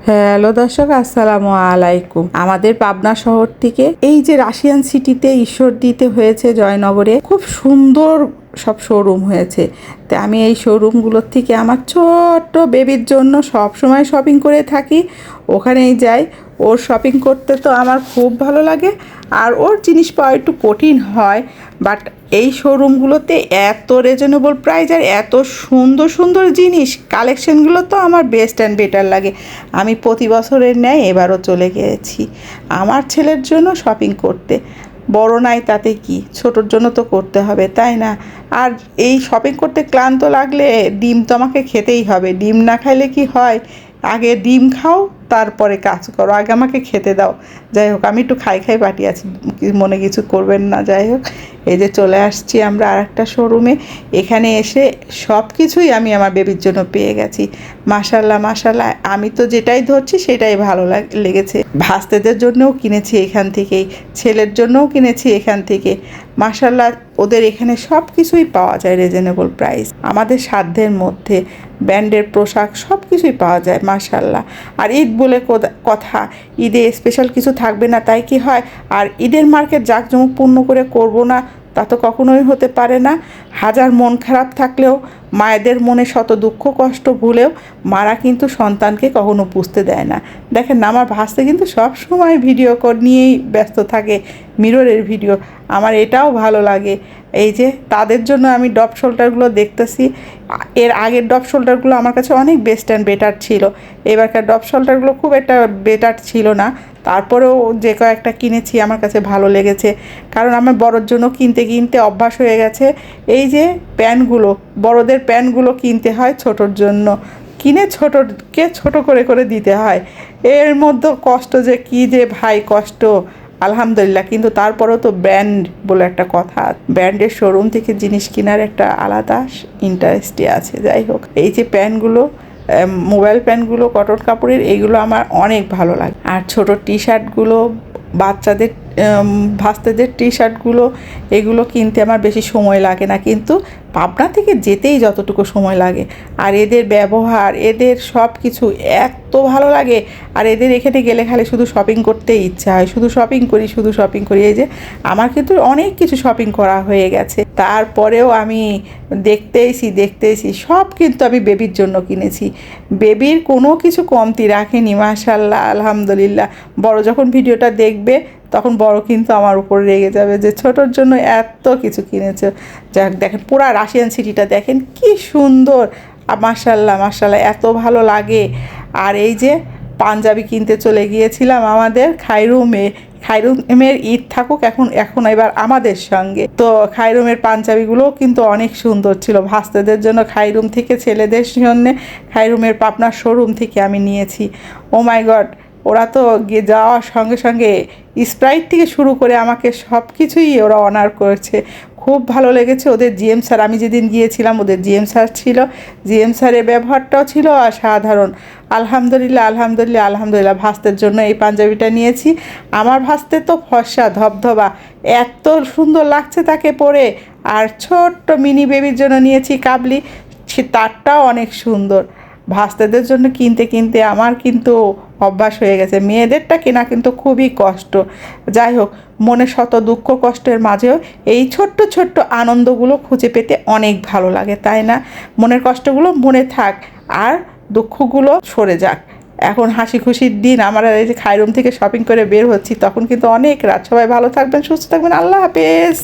Hello দর্শক, আসসালামু আলাইকুম। আমাদের পাবনা শহর থেকে এই যে রাশিয়ান সিটিতে ঈশ্বরদীতে হয়েছে, জয়নগরে খুব সুন্দর সব শোরুম হয়েছে। তো আমি এই শোরুমগুলোর থেকে আমার ছোট্ট বেবির জন্য সব সময় শপিং করে থাকি, ওখানেই যাই। ওর শপিং করতে তো আমার খুব ভালো লাগে, আর ওর জিনিস পাওয়া একটু কঠিন হয়, বাট এই শোরুমগুলোতে এত রিজনেবল প্রাইস আর এত সুন্দর সুন্দর জিনিস কালেকশনগুলো তো আমার বেস্ট অ্যান্ড বেটার লাগে। আমি প্রতি বছরের ন্যায় এবারও চলে গিয়েছি আমার ছেলের জন্য শপিং করতে। বড় নাই তাতে কি, ছোটোর জন্য তো করতে হবে, তাই না? আর এই শপিং করতে ক্লান্ত লাগলে ডিম তো আমাকে খেতেই হবে। ডিম না খাইলে কি হয়? আগে ডিম খাও, তারপরে কাজ করো, আগে আমাকে খেতে দাও। যাই হোক, আমি একটু খাই খাই পাটি আছি, মনে কিছু করবেন না। যাই হোক, এই যে চলে আসছি আমরা আর একটা শোরুমে। এখানে এসে সব কিছুই আমি আমার বেবির জন্য পেয়ে গেছি। মাশাল্লাহ মাশাল্লাহ, আমি তো যেটাই ধরছি সেটাই ভালো লেগেছে। ভাস্তেদের জন্যও কিনেছি এখান থেকেই, ছেলের জন্যও কিনেছি এখান থেকে। মাশাল্লাহ, ওদের এখানে সব কিছুই পাওয়া যায় রিজনেবল প্রাইস, আমাদের সাধ্যের মধ্যে। ব্র্যান্ডের পোশাক সব কিছুই পাওয়া যায় মাশাল্লাহ। আর ঈদ বলে কথা, ঈদে স্পেশাল কিছু থাকবে না তাই কি হয়? আর ঈদের মার্কেট জাঁকজমকপূর্ণ করে করব না তা তো কখনোই হতে পারে না। হাজার মন খারাপ থাকলেও, মায়েদের মনে শত দুঃখ কষ্ট ভুলেও মারা কিন্তু সন্তানকে কখনো বুঝতে দেয় না। দেখেন না, আমার ভাসতে কিন্তু সব সময় ভিডিও নিয়েই ব্যস্ত থাকে, মিররের ভিডিও। আমার এটাও ভালো লাগে। এই যে তাদের জন্য আমি ডপ শোল্ডারগুলো দেখতেছি। এর আগের ডপ শোল্ডারগুলো আমার কাছে অনেক বেস্ট অ্যান্ড বেটার ছিল, এবারকার ডপ শোল্ডারগুলো খুব একটা বেটার ছিল না। তারপরেও যে কয়েকটা কিনেছি আমার কাছে ভালো লেগেছে, কারণ আমার বড়োর জন্য কিনতে কিনতে অভ্যাস হয়ে গেছে। এই যে প্যান্টগুলো, বড়োদের প্যান্টগুলো কিনতে হয় ছোটোর জন্য, কিনে ছোটোকে ছোট করে করে দিতে হয়। এর মধ্যে কষ্ট যে কী যে ভাই কষ্ট, আলহামদুলিল্লাহ। কিন্তু তারপরেও তো ব্র্যান্ড বলে একটা কথা, ব্র্যান্ডের শোরুম থেকে জিনিস কেনার একটা আলাদা ইন্টারেস্টই আছে। যাই হোক, এই যে প্যান্টগুলো, মোবাইল প্যান্টগুলো কটন কাপড়ের, এইগুলো আমার অনেক ভালো লাগে। আর ছোটো টি শার্টগুলো, বাচ্চাদের ভাস্তেদের টি শার্টগুলো, এগুলো কিনতে আমার বেশি সময় লাগে না, কিন্তু পাবনা থেকে যেতেই যতটুকু সময় লাগে। আর এদের ব্যবহার, এদের সব কিছু এত ভালো লাগে। আর এদের এখানে গেলে খালি শুধু শপিং করতেই ইচ্ছা হয়, শুধু শপিং করি, শুধু শপিং করি। এই যে আমার কিন্তু অনেক কিছু শপিং করা হয়ে গেছে, তারপরেও আমি দেখতেইছি সব কিন্তু আমি বেবির জন্য কিনেছি। বেবির কোনো কিছু কমতি রাখেনি মাশাল্লাহ, আলহামদুলিল্লাহ। বড় যখন ভিডিওটা দেখবে তখন বড় কিন্তু আমার উপর রেগে যাবে যে ছোটোর জন্য এত কিছু কিনেছে। যাক, দেখেন পুরা রাশিয়ান সিটিটা দেখেন কি সুন্দর, মাশাল্লাহ মাশাল্লাহ, এত ভালো লাগে। আর এই যে পাঞ্জাবি কিনতে চলে গিয়েছিলাম আমাদের খাইরুমের ঈদ থাকুক এখন এবার আমাদের সঙ্গে। তো খাইরুমের পাঞ্জাবিগুলোও কিন্তু অনেক সুন্দর ছিল। ভাস্তেদের জন্য খাইরুম থেকে, ছেলেদের জন্য খাইরুমের পাবনার শোরুম থেকে আমি নিয়েছি। ও মাই গড, ওরা তো গিয়ে যাওয়ার সঙ্গে সঙ্গে স্প্রাইট থেকে শুরু করে আমাকে সব কিছুই ওরা অনার করেছে। খুব ভালো লেগেছে ওদের জিএম স্যার, আমি যেদিন গিয়েছিলাম ওদের জিএম স্যার ছিল, জিএম স্যারের ব্যবহারটাও ছিল অসাধারণ। আলহামদুলিল্লাহ আলহামদুলিল্লাহ আলহামদুলিল্লাহ। ভাস্তের জন্য এই পাঞ্জাবিটা নিয়েছি। আমার ভাস্তে তো ফর্সা ধবধবা, এত সুন্দর লাগছে তাকে পরে। আর ছোট্ট মিনি বেবির জন্য নিয়েছি কাবলি, তারটাও অনেক সুন্দর। ভাস্তেদের জন্য কিনতে কিনতে আমার কিন্তু অভ্যাস হয়ে গেছে, মেয়েদেরটা কেনা কিন্তু খুবই কষ্ট। যাই হোক, মনে শত দুঃখ কষ্টের মাঝেও এই ছোট্ট ছোট্ট আনন্দগুলো খুঁজে পেতে অনেক ভালো লাগে, তাই না? মনের কষ্টগুলো মনে থাক, আর দুঃখগুলো সরে যাক। এখন হাসি খুশির দিন। আমরা এই যে খাইরুম থেকে শপিং করে বের হচ্ছি, তখন কিন্তু অনেক রাত। সবাই ভালো থাকবেন, সুস্থ থাকবেন, আল্লাহ হাফেজ।